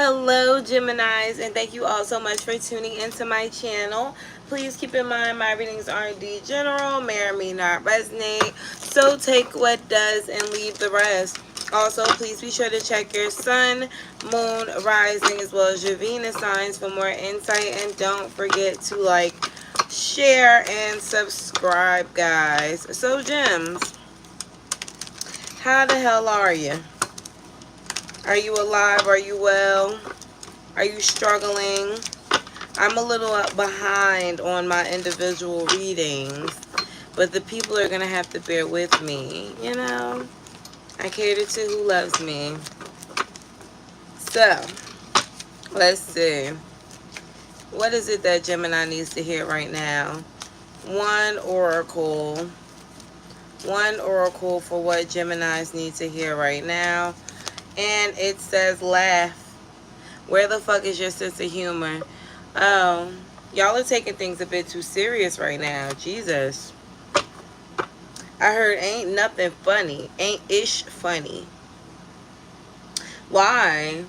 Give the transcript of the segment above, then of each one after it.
Hello Geminis, and thank you all so much for tuning into my channel. Please keep in mind my readings are indeed general, may or may not resonate, so take what does and leave the rest. Also, please be sure to check your sun, moon, rising, as well as your Venus signs for more insight, and don't forget to like, share, and subscribe, guys. So Gems, how the hell are you? Are you alive? Are you well? Are you struggling? I'm a little behind on my individual readings, but the people are going to have to bear with me, you know? I cater to who loves me. So, let's see. What is it that Gemini needs to hear right now? One oracle. One oracle for what Geminis need to hear right now. And it says laugh. Where the fuck is your sense of humor? Oh, y'all are taking things a bit too serious right now. Jesus. I heard ain't nothing funny. Ain't ish funny. Why?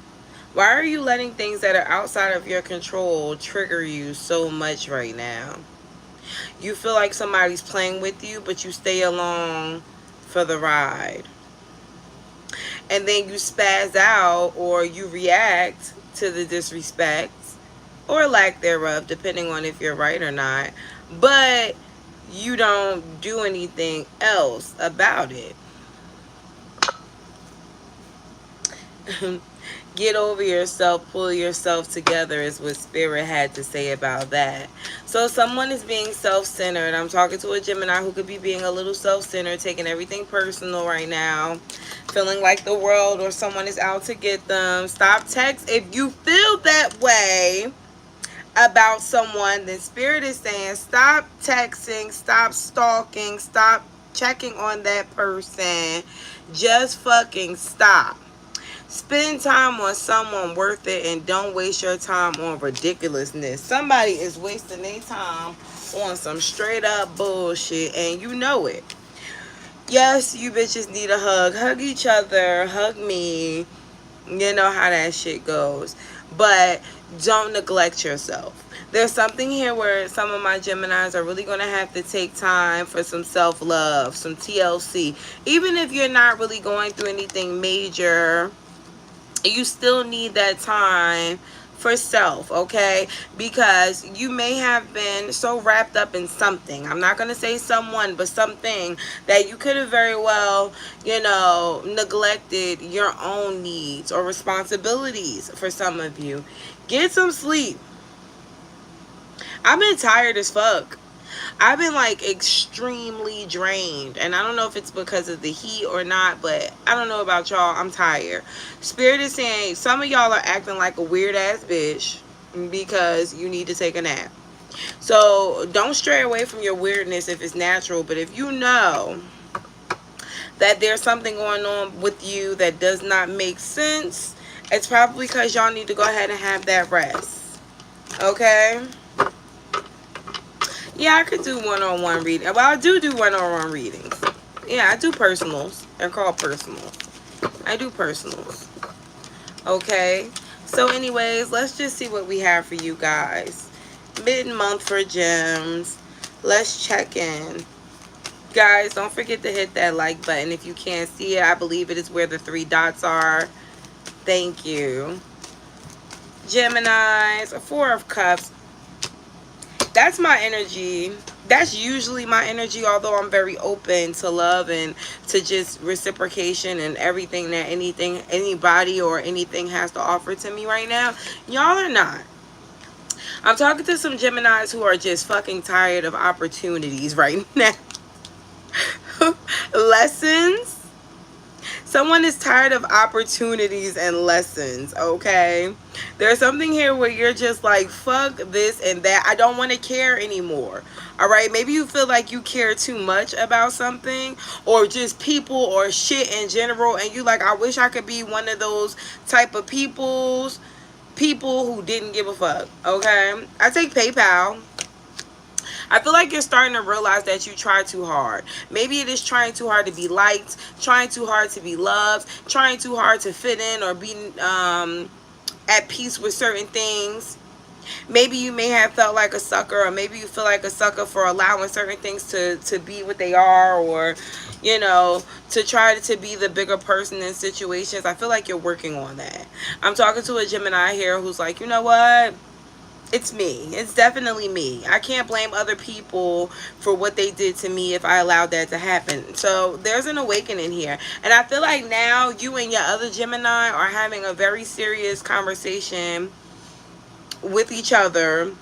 Why are you letting things that are outside of your control trigger you so much right now? You feel like somebody's playing with you, but you stay along for the ride. And then you spaz out or you react to the disrespect or lack thereof, depending on if you're right or not. But you don't do anything else about it. Get over yourself, pull yourself together is what Spirit had to say about that. So someone is being self-centered. I'm talking to a Gemini who could be being a little self-centered, taking everything personal right now, feeling like the world or someone is out to get them. Stop text. If you feel that way about someone, then Spirit is saying stop texting, stop stalking, stop checking on that person. Just fucking stop. Spend time on someone worth it and don't waste your time on ridiculousness. Somebody is wasting their time on some straight up bullshit and you know it. Yes, you bitches need a hug. Hug each other. Hug me. You know how that shit goes. But don't neglect yourself. There's something here where some of my Geminis are really going to have to take time for some self-love, some TLC. Even if you're not really going through anything major, you still need that time for self, okay? Because you may have been so wrapped up in something. I'm not going to say someone, but something that you could have very well, you know, neglected your own needs or responsibilities for some of you. Get some sleep. I've been tired as fuck. I've been like extremely drained, and I don't know if it's because of the heat or not, but I don't know about y'all. I'm tired. Spirit is saying some of y'all are acting like a weird ass bitch because you need to take a nap. So don't stray away from your weirdness if it's natural, but if you know that there's something going on with you that does not make sense, it's probably because y'all need to go ahead and have that rest. Okay? Yeah, I could do one-on-one reading. Well, I do one-on-one readings. Yeah, I do personals. They're called personals. I do personals. Okay. So anyways, let's just see what we have for you guys. Mid-month for gems. Let's check in. Guys, don't forget to hit that like button if you can't see it. I believe it is where the 3 dots are. Thank you. Geminis, 4 of Cups. That's my energy. That's usually my energy, although I'm very open to love and to just reciprocation and everything that anybody or anything has to offer to me right now. Y'all are not. I'm talking to some Geminis who are just fucking tired of opportunities right now. Lessons. Someone is tired of opportunities and lessons, okay? There's something here where you're just like, fuck this and that. I don't want to care anymore, all right? Maybe you feel like you care too much about something or just people or shit in general, and you like, I wish I could be one of those type of people who didn't give a fuck, okay? I take PayPal. I feel like you're starting to realize that you try too hard. Maybe it is trying too hard to be liked, trying too hard to be loved, trying too hard to fit in or be at peace with certain things. Maybe you may have felt like a sucker, or maybe you feel like a sucker for allowing certain things to be what they are, or to try to be the bigger person in situations. I feel like you're working on that. I'm talking to a Gemini here who's like, you know what, it's me. It's definitely me. I can't blame other people for what they did to me if I allowed that to happen. So there's an awakening here. And I feel like now you and your other Gemini are having a very serious conversation with each other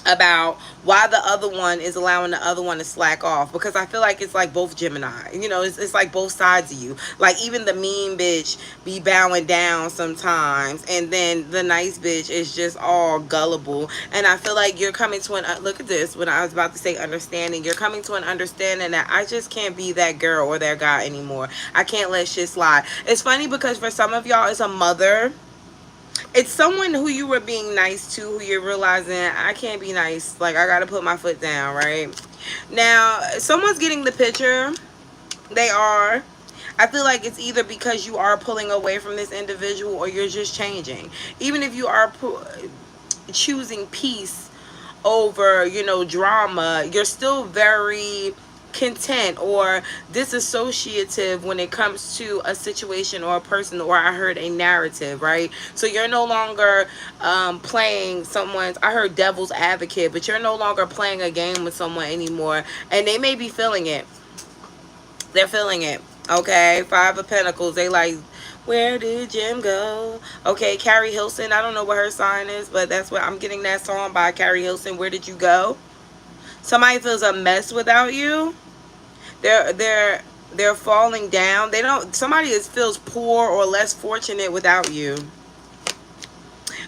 about why the other one is allowing the other one to slack off. Because I feel like it's like both Gemini. It's like both sides of you. Like even the mean bitch be bowing down sometimes, and then the nice bitch is just all gullible. And I feel like you're coming to an look at this, when I was about to say understanding, you're coming to an understanding that I just can't be that girl or that guy anymore. I can't let shit slide. It's funny because for some of y'all, it's a mother. It's someone who you were being nice to, who you're realizing, I can't be nice. Like, I gotta put my foot down, right? Now, someone's getting the picture. They are. I feel like it's either because you are pulling away from this individual, or you're just changing. Even if you are choosing peace over, drama, you're still very content or disassociative when it comes to a situation or a person, or I heard a narrative, right? So you're no longer playing someone's, I heard devil's advocate, but you're no longer playing a game with someone anymore, and they may be feeling it. They're feeling it. Okay, Five of Pentacles. They like, where did Jim go? Okay, Carrie Hilson. I don't know what her sign is, but that's what I'm getting, that song by Carrie Hilson. Where did you go? Somebody feels a mess without you. They're falling down. Somebody feels poor or less fortunate without you.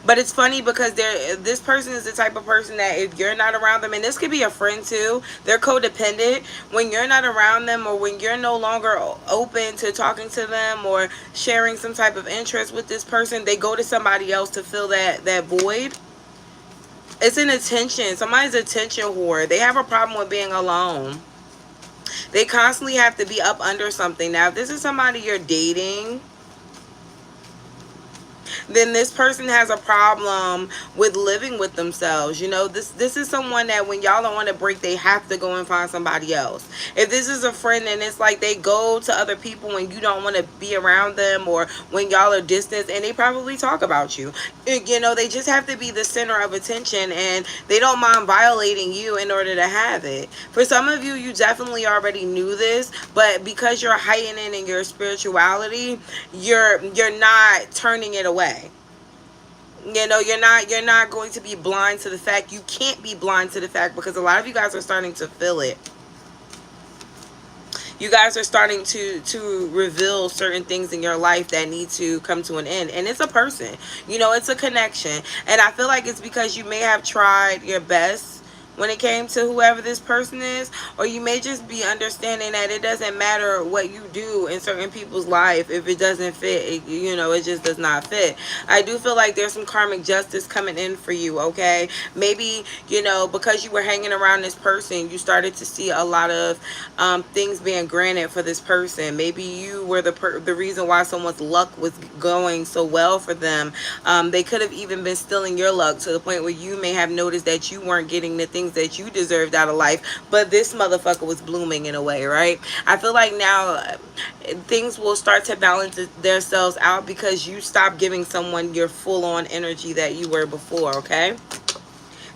But it's funny because this person is the type of person that if you're not around them, and this could be a friend too, they're codependent. When you're not around them, or when you're no longer open to talking to them or sharing some type of interest with this person, they go to somebody else to fill that void. It's an attention. Somebody's attention whore. They have a problem with being alone. They constantly have to be up under something. Now, if this is somebody you're dating, then this person has a problem with living with themselves. This is someone that when y'all don't want to break, they have to go and find somebody else. If this is a friend, and it's like they go to other people when you don't want to be around them, or when y'all are distant, and they probably talk about you. They just have to be the center of attention, and they don't mind violating you in order to have it. For some of you, you definitely already knew this, but because you're heightening in your spirituality, you're not turning it away. You're not going to be blind to the fact. You can't be blind to the fact, because a lot of you guys are starting to feel it. You guys are starting to reveal certain things in your life that need to come to an end. And it's a person. It's a connection. And I feel like it's because you may have tried your best when it came to whoever this person is, or you may just be understanding that it doesn't matter what you do in certain people's life. If it doesn't fit, it just does not fit. I do feel like there's some karmic justice coming in for you, okay? Maybe, because you were hanging around this person, you started to see a lot of things being granted for this person. Maybe you were the reason why someone's luck was going so well for them. They could have even been stealing your luck to the point where you may have noticed that you weren't getting the things that you deserved out of life, but this motherfucker was blooming in a way, right? I feel like now things will start to balance themselves out because you stop giving someone your full-on energy that you were before, okay?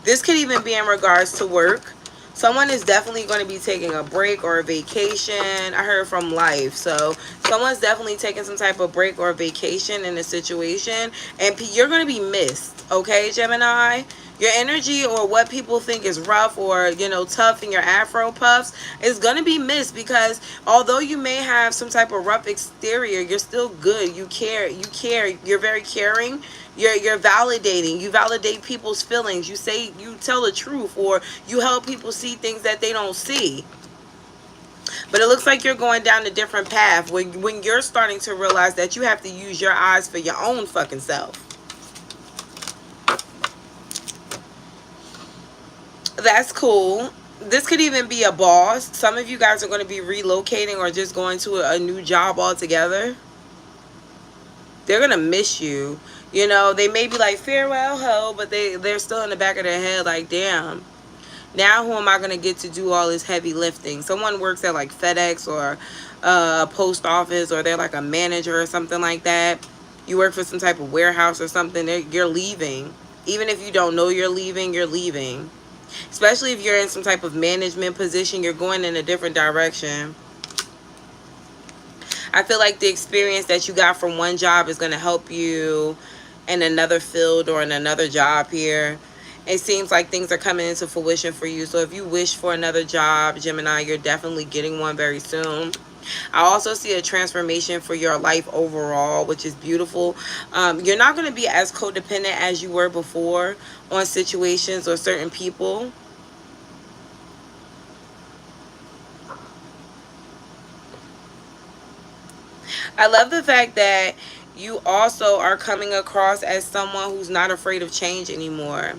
This could even be in regards to work. Someone is definitely going to be taking a break or a vacation. I heard from life. So someone's definitely taking some type of break or vacation in a situation, and you're going to be missed, okay, Gemini? Your energy, or what people think is rough or, tough in your afro puffs, is going to be missed, because although you may have some type of rough exterior, you're still good. You care. You're very caring. You're validating. You validate people's feelings. You tell the truth, or you help people see things that they don't see. But it looks like you're going down a different path when you're starting to realize that you have to use your eyes for your own fucking self. That's cool. This could even be a boss. Some of you guys are going to be relocating or just going to a new job altogether. They're going to miss you. You know, they may be like, farewell, ho, but they're still in the back of their head like, damn, now who am I going to get to do all this heavy lifting? Someone works at like FedEx or a post office, or they're like a manager or something like that. You work for some type of warehouse or something, you're leaving. Even if you don't know you're leaving, you're leaving. Especially if you're in some type of management position, you're going in a different direction. I feel like the experience that you got from one job is going to help you in another field or in another job here. It seems like things are coming into fruition for you. So if you wish for another job, Gemini, you're definitely getting one very soon. I also see a transformation for your life overall, which is beautiful. You're not going to be as codependent as you were before on situations or certain people. I love the fact that you also are coming across as someone who's not afraid of change anymore.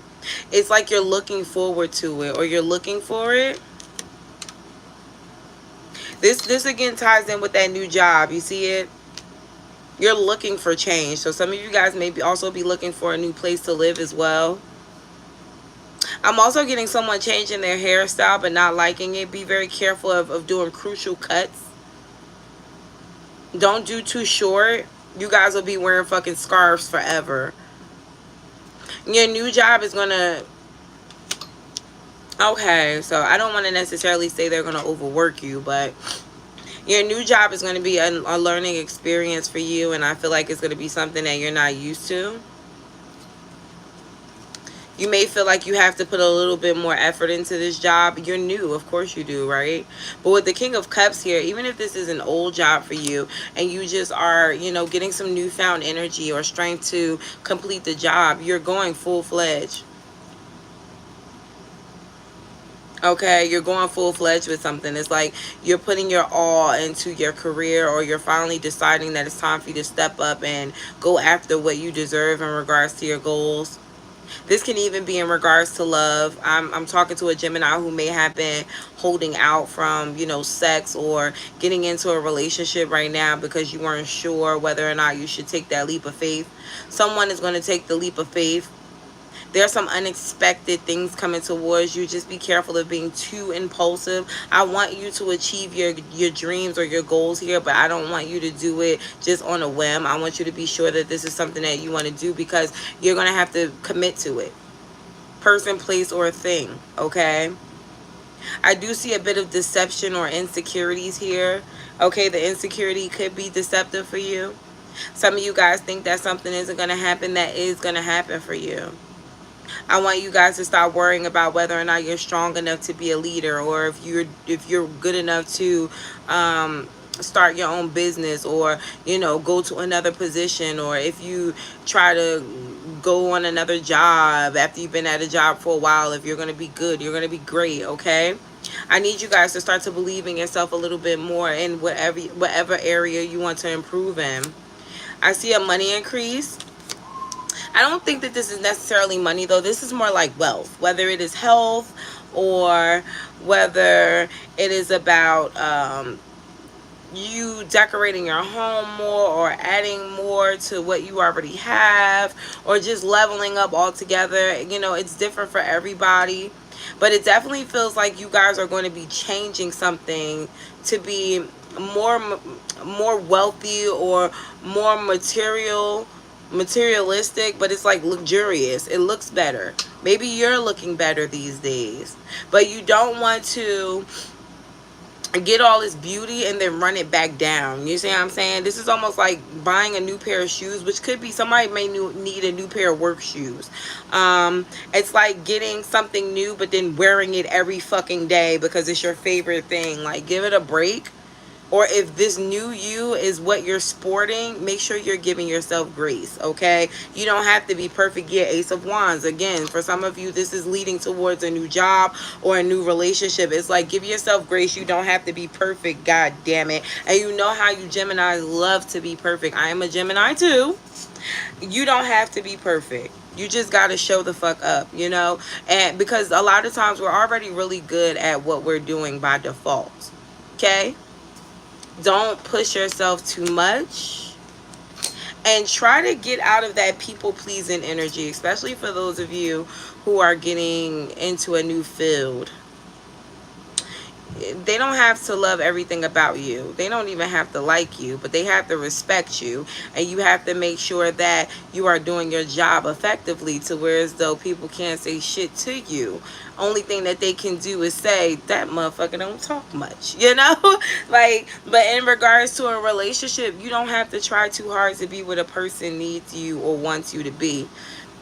It's like you're looking forward to it, or you're looking for it. This again ties in with that new job. You see it? You're looking for change. So some of you guys may also be looking for a new place to live as well. I'm also getting someone changing their hairstyle but not liking it. Be very careful of doing crucial cuts. Don't do too short. You guys will be wearing fucking scarves forever. Your new job is gonna... Okay, so I don't want to necessarily say they're gonna overwork you, but your new job is going to be a learning experience for you, and I feel like it's going to be something that you're not used to. You may feel like you have to put a little bit more effort into this job. You're new, of course you do, right? But with the King of Cups here, even if this is an old job for you and you just are, you know, getting some newfound energy or strength to complete the job, you're going full-fledged. Okay, you're going full-fledged with something. It's like you're putting your all into your career, or you're finally deciding that it's time for you to step up and go after what you deserve in regards to your goals. This can even be in regards to love. I'm talking to a Gemini who may have been holding out from, you know, sex or getting into a relationship right now because you weren't sure whether or not you should take that leap of faith. Someone is going to take the leap of faith. There's some unexpected things coming towards you. Just be careful of being too impulsive. I want you to achieve your dreams or your goals here, but I don't want you to do it just on a whim. I want you to be sure that this is something that you want to do, because you're going to have to commit to it. Person, place, or thing, okay? I do see a bit of deception or insecurities here. Okay, the insecurity could be deceptive for you. Some of you guys think that something isn't going to happen that is going to happen for you. I want you guys to stop worrying about whether or not you're strong enough to be a leader, or if you're good enough to start your own business, or, you know, go to another position, or if you try to go on another job after you've been at a job for a while. If you're going to be good, you're going to be great, okay? I need you guys to start to believe in yourself a little bit more in whatever area you want to improve in. I see a money increase. I don't think that this is necessarily money, though. This is more like wealth, whether it is health or whether it is about you decorating your home more, or adding more to what you already have, or just leveling up altogether. You know, it's different for everybody, but it definitely feels like you guys are going to be changing something to be more wealthy or more materialistic, but it's like luxurious. It looks better. Maybe you're looking better these days, but you don't want to get all this beauty and then run it back down. You see what I'm saying? This is almost like buying a new pair of shoes, which could be somebody may need a new pair of work shoes. It's like getting something new but then wearing it every fucking day because it's your favorite thing. Like, give it a break. Or if this new you is what you're sporting, make sure you're giving yourself grace, okay? You don't have to be perfect yet. Ace of Wands. Again, for some of you, this is leading towards a new job or a new relationship. It's like, give yourself grace. You don't have to be perfect, god damn it. And you know how you Geminis love to be perfect. I am a Gemini too. You don't have to be perfect. You just got to show the fuck up, you know? And because a lot of times we're already really good at what we're doing by default, okay? Don't push yourself too much. And try to get out of that people pleasing energy, especially for those of you who are getting into a new field. They don't have to love everything about you. They don't even have to like you, but they have to respect you. And you have to make sure that you are doing your job effectively, to where as though people can't say shit to you. Only thing that they can do is say, that motherfucker don't talk much, you know? Like, but in regards to a relationship, you don't have to try too hard to be what a person needs you or wants you to be.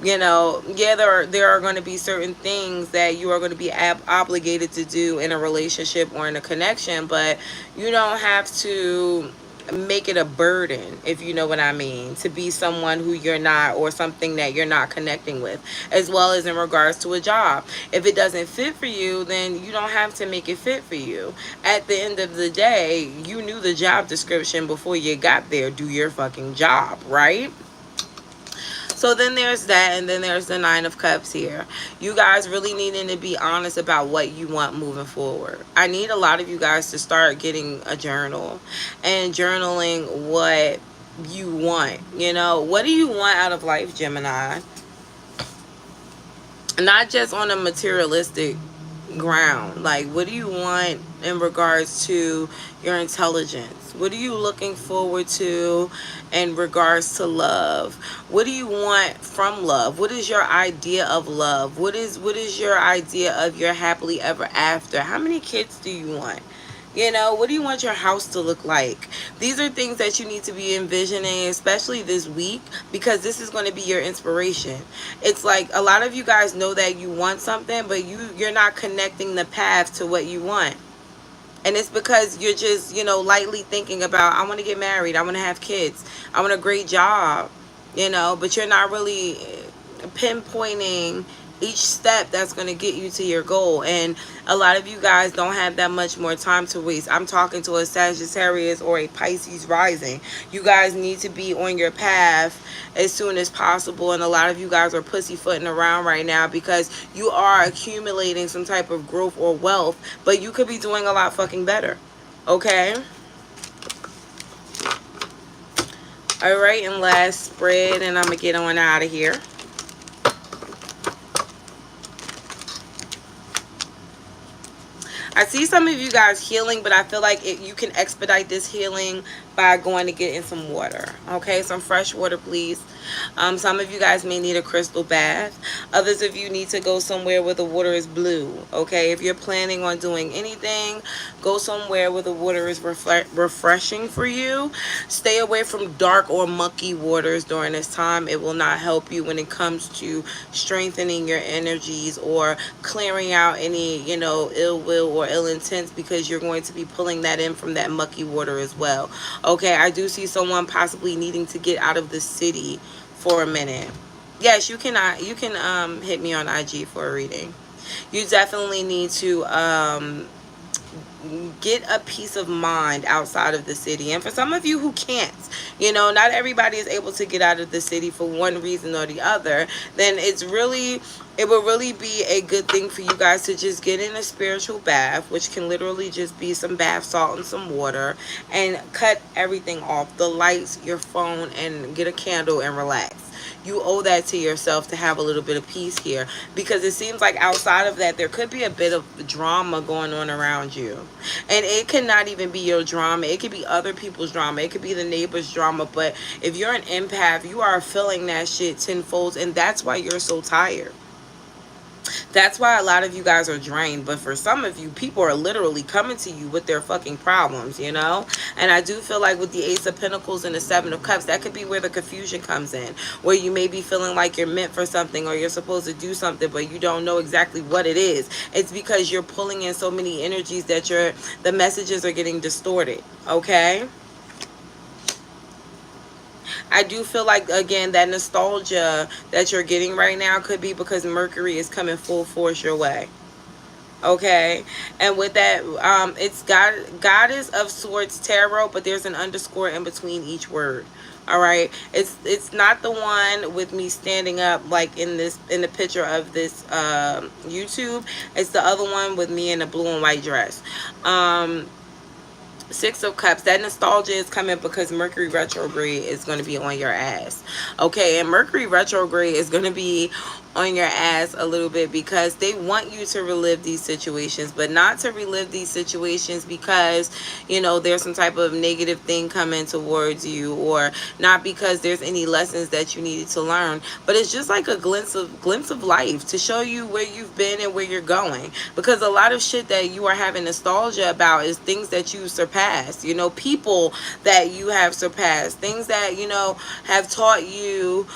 You know, yeah, there are going to be certain things that you are going to be obligated to do in a relationship or in a connection, but you don't have to make it a burden, if you know what I mean, to be someone who you're not, or something that you're not connecting with. As well as in regards to a job, if it doesn't fit for you, then you don't have to make it fit for you. At the end of the day, you knew the job description before you got there. Do your fucking job, right? So then there's that, and then there's the Nine of Cups here. You guys really needing to be honest about what you want moving forward. I need a lot of you guys to start getting a journal and journaling what you want. You know, what do you want out of life, Gemini? Not just on a materialistic ground. Like, what do you want in regards to your intelligence? What are you looking forward to in regards to love? What do you want from love? What is your idea of love? What is your idea of your happily ever after? How many kids do you want? You know, what do you want your house to look like? These are things that you need to be envisioning, especially this week, because this is going to be your inspiration. It's like a lot of you guys know that you want something, but you're not connecting the path to what you want. And it's because you're just, you know, lightly thinking about, I want to get married, I want to have kids, I want a great job, you know, but you're not really pinpointing each step that's going to get you to your goal. And a lot of you guys don't have that much more time to waste. I'm talking to a Sagittarius or a Pisces rising. You guys need to be on your path as soon as possible. And a lot of you guys are pussyfooting around right now because you are accumulating some type of growth or wealth, but you could be doing a lot fucking better. Okay? All right, and last spread, and I'm going to get on out of here. I see some of you guys healing, but I feel like you can expedite this healing by going to get in some water. Okay, some fresh water, please. Some of you guys may need a crystal bath. Others of you need to go somewhere where the water is blue. Okay, if you're planning on doing anything, go somewhere where the water is refreshing for you. Stay away from dark or mucky waters during this time. It will not help you when it comes to strengthening your energies or clearing out any, you know, ill will or ill intent, because you're going to be pulling that in from that mucky water as well. Okay, I do see someone possibly needing to get out of the city for a minute. Yes, you can hit me on IG for a reading. You definitely need to get a peace of mind outside of the city. And for some of you who can't, you know, not everybody is able to get out of the city for one reason or the other, then it will really be a good thing for you guys to just get in a spiritual bath, which can literally just be some bath salt and some water, and cut everything off, the lights, your phone, and get a candle and relax. You owe that to yourself to have a little bit of peace here, because it seems like outside of that there could be a bit of drama going on around you, and it could not even be your drama. It could be other people's drama. It could be the neighbor's drama. But if you're an empath, you are feeling that shit tenfold, and that's why you're so tired. That's why a lot of you guys are drained. But for some of you, people are literally coming to you with their fucking problems, you know? And I do feel like with the Ace of Pentacles and the Seven of Cups, that could be where the confusion comes in, where you may be feeling like you're meant for something, or you're supposed to do something, but you don't know exactly what it is. It's because you're pulling in so many energies that the messages are getting distorted, okay? I do feel like, again, that nostalgia that you're getting right now could be because Mercury is coming full force your way. Okay, and with that, it's Goddess of Swords Tarot, but there's an underscore in between each word. All right, it's not the one with me standing up like in the picture of this YouTube. It's the other one with me in a blue and white dress. Six of Cups, that nostalgia is coming because Mercury retrograde is going to be on your ass. Okay, and Mercury retrograde is going to be on your ass a little bit because they want you to relive these situations, but not to relive these situations because, you know, there's some type of negative thing coming towards you, or not because there's any lessons that you needed to learn, but it's just like a glimpse of life to show you where you've been and where you're going. Because a lot of shit that you are having nostalgia about is things that you surpassed, you know, people that you have surpassed, things that, you know, have taught you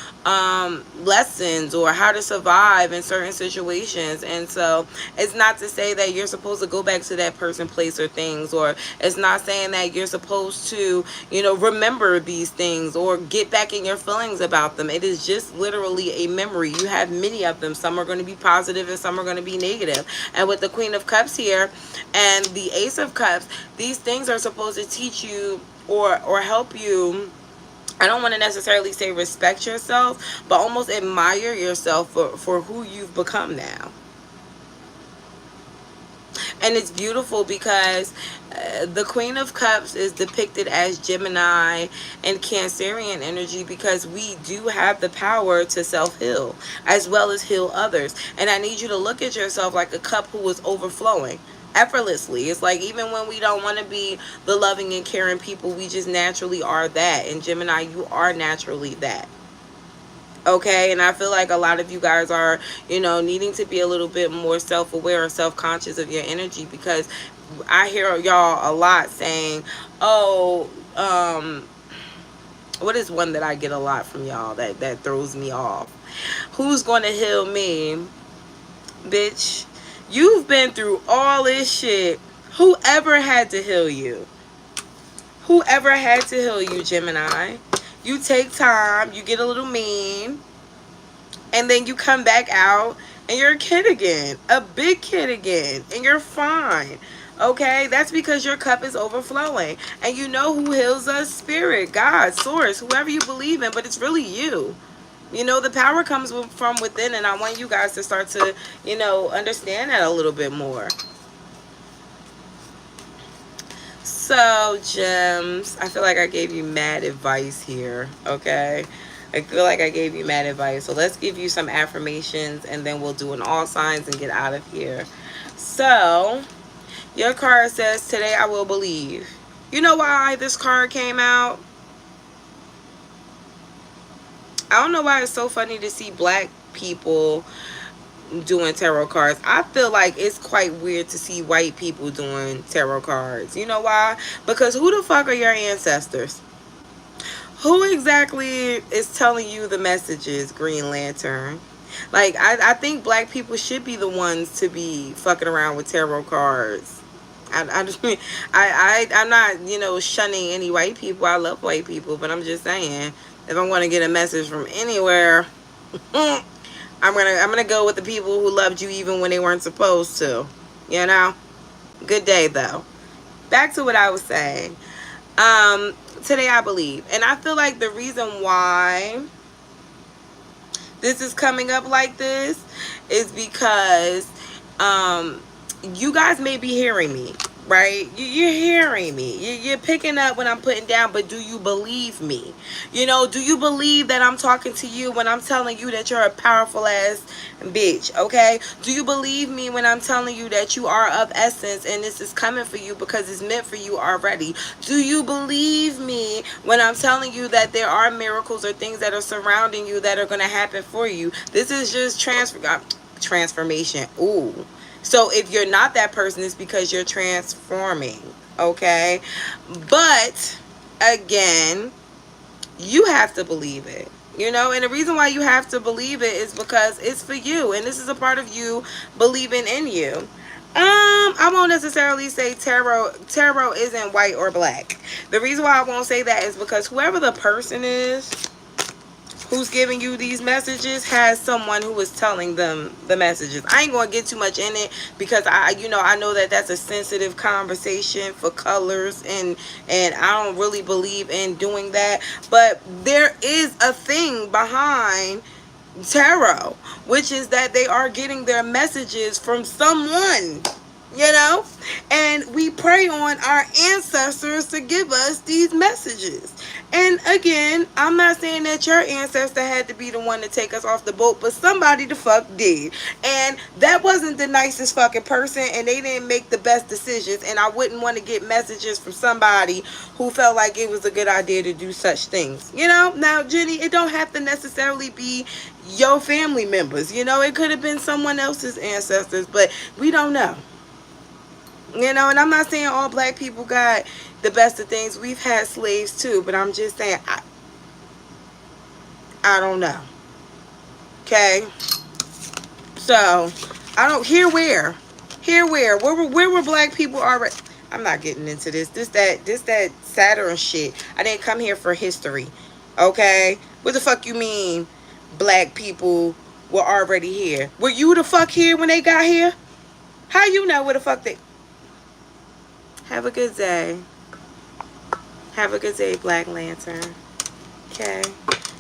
lessons or how to survive in certain situations. And so it's not to say that you're supposed to go back to that person, place, or things, or it's not saying that you're supposed to, you know, remember these things or get back in your feelings about them. It is just literally a memory. You have many of them. Some are going to be positive and some are going to be negative. And with the Queen of Cups here and the Ace of Cups, these things are supposed to teach you or help you. I don't want to necessarily say respect yourself, but almost admire yourself for who you've become now. And it's beautiful because the Queen of Cups is depicted as Gemini and Cancerian energy, because we do have the power to self-heal as well as heal others. And I need you to look at yourself like a cup who is overflowing effortlessly. It's like even when we don't want to be the loving and caring people, we just naturally are that. And Gemini, you are naturally that. Okay, and I feel like a lot of you guys are, you know, needing to be a little bit more self-aware or self-conscious of your energy, because I hear y'all a lot saying, oh, what is one that I get a lot from y'all that throws me off? Who's going to heal me? Bitch, you've been through all this shit. Whoever had to heal you? Whoever had to heal you, Gemini? You take time, you get a little mean, and then you come back out and you're a kid again, a big kid again, and you're fine. Okay, that's because your cup is overflowing. And you know who heals us? Spirit, God, Source, whoever you believe in, but it's really you. You know, the power comes from within, and I want you guys to start to, you know, understand that a little bit more. So, gems, I feel like I gave you mad advice here, okay? I feel like I gave you mad advice. So let's give you some affirmations, and then we'll do an all signs and get out of here. So, your card says, today I will believe. You know why this card came out? I don't know why it's so funny to see black people doing tarot cards. I feel like it's quite weird to see white people doing tarot cards. You know why? Because who the fuck are your ancestors? Who exactly is telling you the messages, Green Lantern? Like, I think black people should be the ones to be fucking around with tarot cards. I'm not, you know, shunning any white people. I love white people, but I'm just saying, if I'm going to get a message from anywhere, I'm gonna go with the people who loved you even when they weren't supposed to. You know? Good day, though. Back to what I was saying. Today I believe. And I feel like the reason why this is coming up like this is because you guys may be hearing me, right? You're hearing me. You're picking up what I'm putting down, but do you believe me? You know, do you believe that I'm talking to you when I'm telling you that you're a powerful ass bitch, okay? Do you believe me when I'm telling you that you are of essence and this is coming for you because it's meant for you already? Do you believe me when I'm telling you that there are miracles or things that are surrounding you that are going to happen for you? This is just transformation. Ooh. So if you're not that person, it's because you're transforming, okay? But, again, you have to believe it, you know? And the reason why you have to believe it is because it's for you. And this is a part of you believing in you. I won't necessarily say tarot isn't white or black. The reason why I won't say that is because whoever the person is who's giving you these messages has someone who is telling them the messages. I ain't going to get too much in it because I know that that's a sensitive conversation for colors, and I don't really believe in doing that. But there is a thing behind tarot, which is that they are getting their messages from someone. you know, and we pray on our ancestors to give us these messages. And again, I'm not saying that your ancestor had to be the one to take us off the boat, but somebody the fuck did, and that wasn't the nicest fucking person, and they didn't make the best decisions. And I wouldn't want to get messages from somebody who felt like it was a good idea to do such things, you know. Now, Jenny, it don't have to necessarily be your family members, you know, it could have been someone else's ancestors, but we don't know. You know, and I'm not saying all black people got the best of things. We've had slaves too, but I'm just saying, I don't know. Okay? So, I don't, where were black people already? I'm not getting into this. This that Saturn shit. I didn't come here for history. Okay? What the fuck you mean black people were already here? Were you the fuck here when they got here? How you know where the fuck they... Have a good day. Have a good day, Black Lantern. Okay.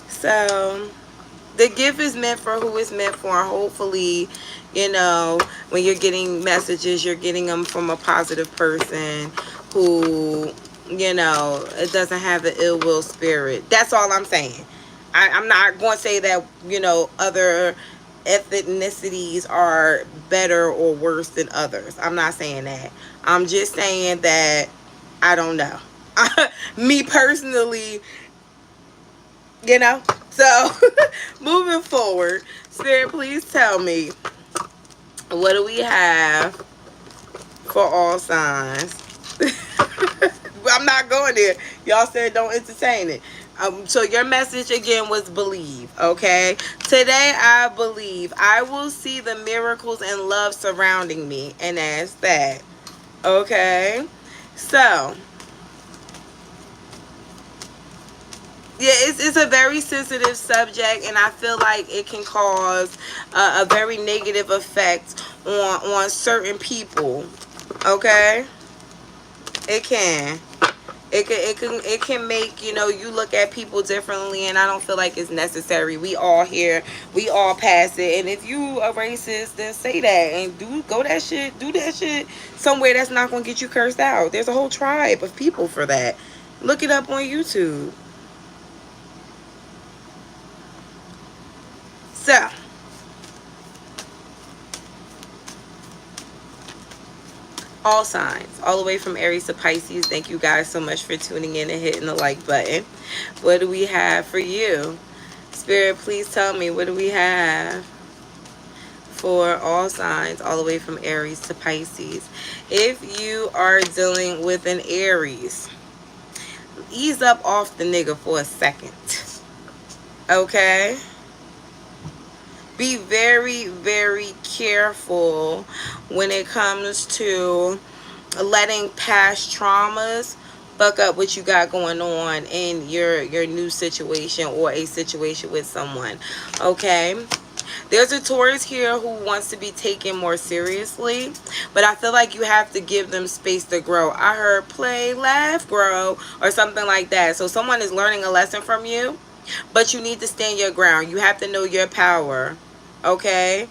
So, the gift is meant for who it's meant for. Hopefully, you know, when you're getting messages, you're getting them from a positive person who, you know, it doesn't have an ill will spirit. That's all I'm saying. I'm not going to say that, you know, other ethnicities are better or worse than others. I'm not saying that. I'm just saying that I don't know. Me personally, you know. So, moving forward, Spirit, please tell me, what do we have for all signs? I'm not going there. Y'all said don't entertain it. So your message again was believe, okay? Today I believe I will see the miracles and love surrounding me, and that's that, okay? So, yeah, it's a very sensitive subject, and I feel like it can cause a very negative effect on certain people, okay? It can. It can make, you know, you look at people differently, and I don't feel like it's necessary. We all here, we all pass it, and if you a racist, then say that and do that shit somewhere that's not gonna get you cursed out. There's a whole tribe of people for that. Look it up on YouTube. So, all signs, all the way from Aries to Pisces. Thank you guys so much for tuning in and hitting the like button. What do we have for you? Spirit, please tell me, what do we have for all signs, all the way from Aries to Pisces? If you are dealing with an Aries, ease up off the nigga for a second. Okay? Be very, very careful when it comes to letting past traumas fuck up what you got going on in your new situation or a situation with someone, okay? There's a Taurus here who wants to be taken more seriously, but I feel like you have to give them space to grow. I heard play, laugh, grow, or something like that. So someone is learning a lesson from you, but you need to stand your ground. You have to know your power, okay?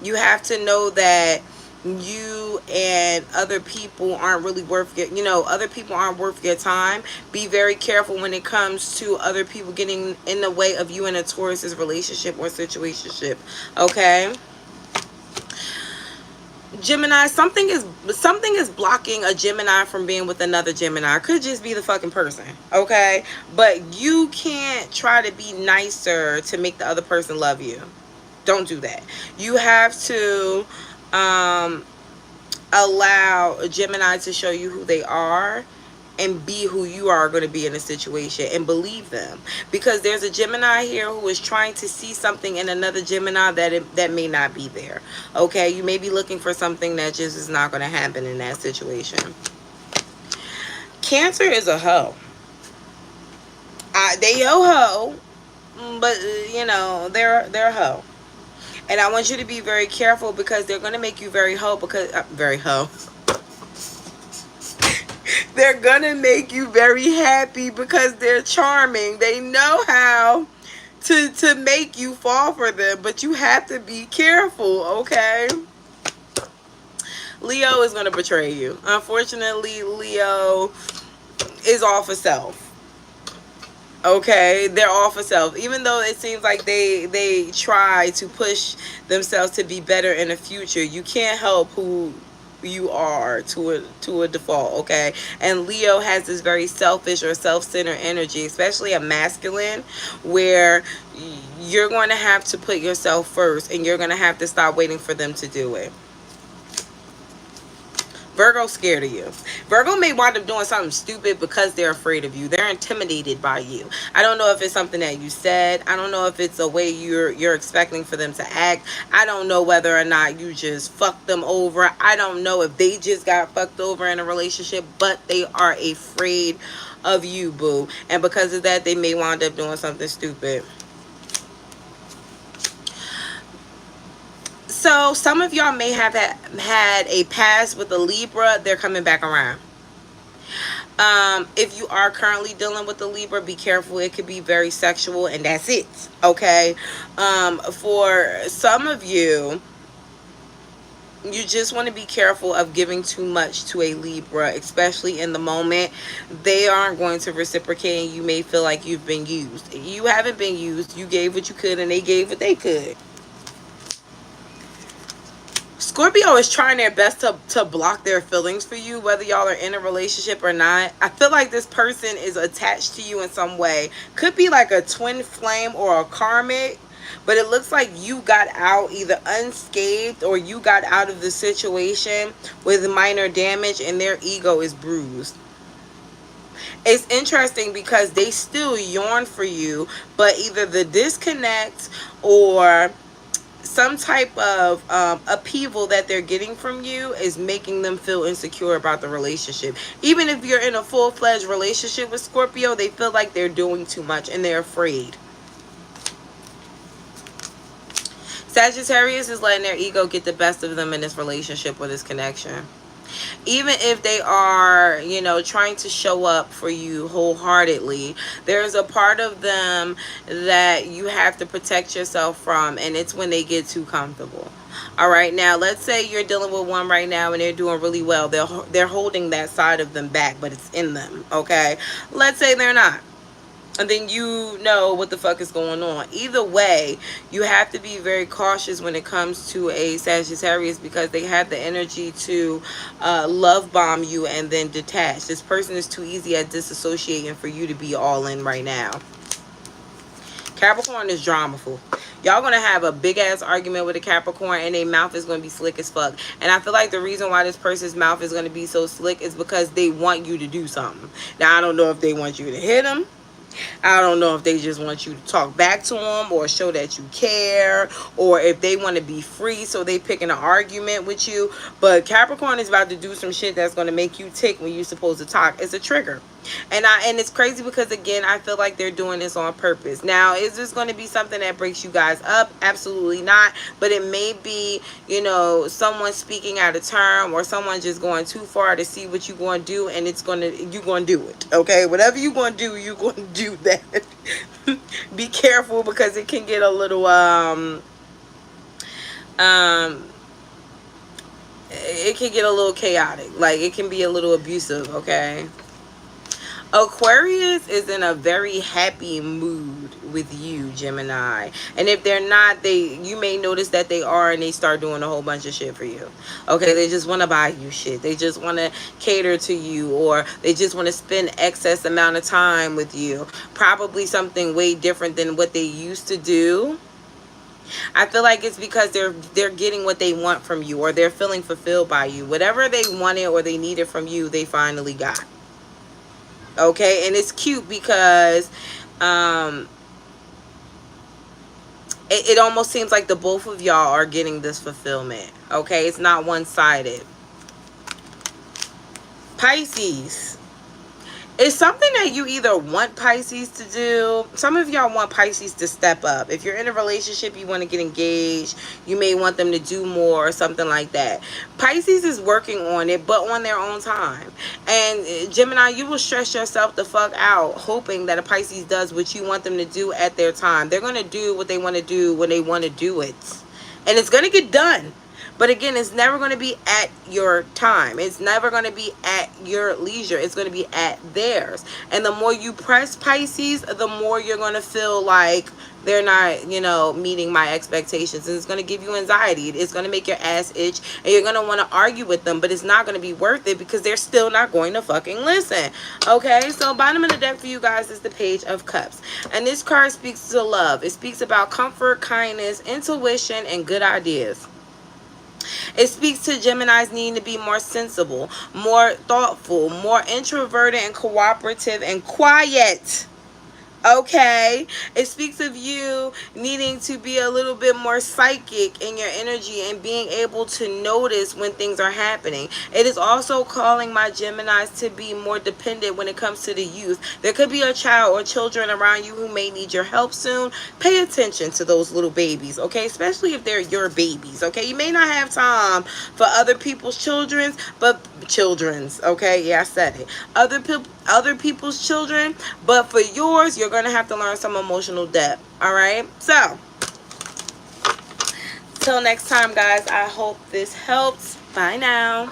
You have to know that you and other people aren't really worth your, you know, other people aren't worth your time. Be very careful when it comes to other people getting in the way of you and a Taurus's relationship or situationship, okay? Gemini, something is blocking a Gemini from being with another Gemini. It could just be the fucking person, okay? But you can't try to be nicer to make the other person love you. Don't do that. You have to allow a Gemini to show you who they are and be who you are going to be in a situation, and believe them, because there's a Gemini here who is trying to see something in another Gemini that may not be there, okay? You may be looking for something that just is not going to happen in that situation. Cancer is a hoe. They ho, but you know, they're a hoe. And I want you to be very careful, because they're going to make you very hoe, because very hoe. They're going to make you very happy because they're charming. They know how to make you fall for them, but you have to be careful, okay? Leo is going to betray you. Unfortunately, Leo is all for self. Okay, they're all for self. Even though it seems like they try to push themselves to be better in the future, you can't help who you are to a default. Okay, and Leo has this very selfish or self-centered energy, especially a masculine, where you're going to have to put yourself first, and you're going to have to stop waiting for them to do it. Virgo's scared of you. Virgo may wind up doing something stupid because they're afraid of you. They're intimidated by you. I don't know if it's something that you said. I don't know if it's a way you're expecting for them to act. I don't know whether or not you just fucked them over. I don't know if they just got fucked over in a relationship, but they are afraid of you, boo. And because of that, they may wind up doing something stupid. So some of y'all may have had a past with a Libra. They're coming back around. If you are currently dealing with a Libra, be careful. It could be very sexual, and that's it. Okay. For some of you, you just want to be careful of giving too much to a Libra, especially in the moment. They aren't going to reciprocate, and you may feel like you've been used. You haven't been used. You gave what you could, and they gave what they could. Scorpio is trying their best to block their feelings for you, whether y'all are in a relationship or not. I feel like this person is attached to you in some way. Could be like a twin flame or a karmic, but it looks like you got out either unscathed or you got out of the situation with minor damage, and their ego is bruised. It's interesting because they still yearn for you, but either the disconnect or some type of upheaval that they're getting from you is making them feel insecure about the relationship. Even if you're in a full-fledged relationship with Scorpio, they feel like they're doing too much and they're afraid. Sagittarius is letting their ego get the best of them in this relationship or this connection. Even if they are, you know, trying to show up for you wholeheartedly, there's a part of them that you have to protect yourself from, and it's when they get too comfortable. All right, now let's say you're dealing with one right now and they're doing really well. They're holding that side of them back, but it's in them. Okay, let's say they're not, and then you know what the fuck is going on. Either way, you have to be very cautious when it comes to a Sagittarius, because they have the energy to love bomb you and then detach. This person is too easy at disassociating for you to be all in right now. Capricorn is dramaful. Y'all gonna have a big ass argument with a Capricorn, and their mouth is gonna be slick as fuck. And I feel like the reason why this person's mouth is gonna be so slick is because they want you to do something. Now, I don't know if they want you to hit them. I don't know if they just want you to talk back to them or show that you care, or if they want to be free, so they picking an argument with you. But Capricorn is about to do some shit that's going to make you tick when you're supposed to talk. It's a trigger. And it's crazy because, again, I feel like they're doing this on purpose. Now, is this going to be something that breaks you guys up? Absolutely not. But it may be, you know, someone speaking out of turn, or someone just going too far to see what you're going to do, and you're going to do it. Okay? Whatever you're going to do, you're going to do that. Be careful, because it can get a little it can get a little chaotic. Like, it can be a little abusive. Okay? Aquarius is in a very happy mood with you, Gemini. And if they're not, you may notice that they are, and they start doing a whole bunch of shit for you. Okay, they just want to buy you shit. They just want to cater to you, or they just want to spend excess amount of time with you. Probably something way different than what they used to do. I feel like it's because they're getting what they want from you, or they're feeling fulfilled by you. Whatever they wanted or they needed from you, they finally got. Okay, and it's cute because it almost seems like the both of y'all are getting this fulfillment. Okay, it's not one-sided. Pisces. It's something that you either want Pisces to do. Some of y'all want Pisces to step up. If you're in a relationship, you want to get engaged. You may want them to do more or something like that. Pisces is working on it, but on their own time. And Gemini, you will stress yourself the fuck out hoping that a Pisces does what you want them to do at their time. They're going to do what they want to do when they want to do it. And it's going to get done. But again, it's never going to be at your time. It's never going to be at your leisure. It's going to be at theirs. And the more you press Pisces, the more you're going to feel like they're not, you know, meeting my expectations. And it's going to give you anxiety. It's going to make your ass itch. And you're going to want to argue with them. But it's not going to be worth it because they're still not going to fucking listen. Okay? So bottom of the deck for you guys is the Page of Cups. And this card speaks to love. It speaks about comfort, kindness, intuition, and good ideas. It speaks to Gemini's needing to be more sensible, more thoughtful, more introverted and cooperative and quiet. Okay, it speaks of you needing to be a little bit more psychic in your energy and being able to notice when things are happening. It is also calling my Geminis to be more dependent when it comes to the youth. There could be a child or children around you who may need your help soon. Pay attention to those little babies, okay, especially if they're your babies. Okay, you may not have time for other people's children's, but okay, yeah, I said it, other people's children, but for yours, you're gonna have to learn some emotional depth. All right, so till next time, guys, I hope this helps. Bye now.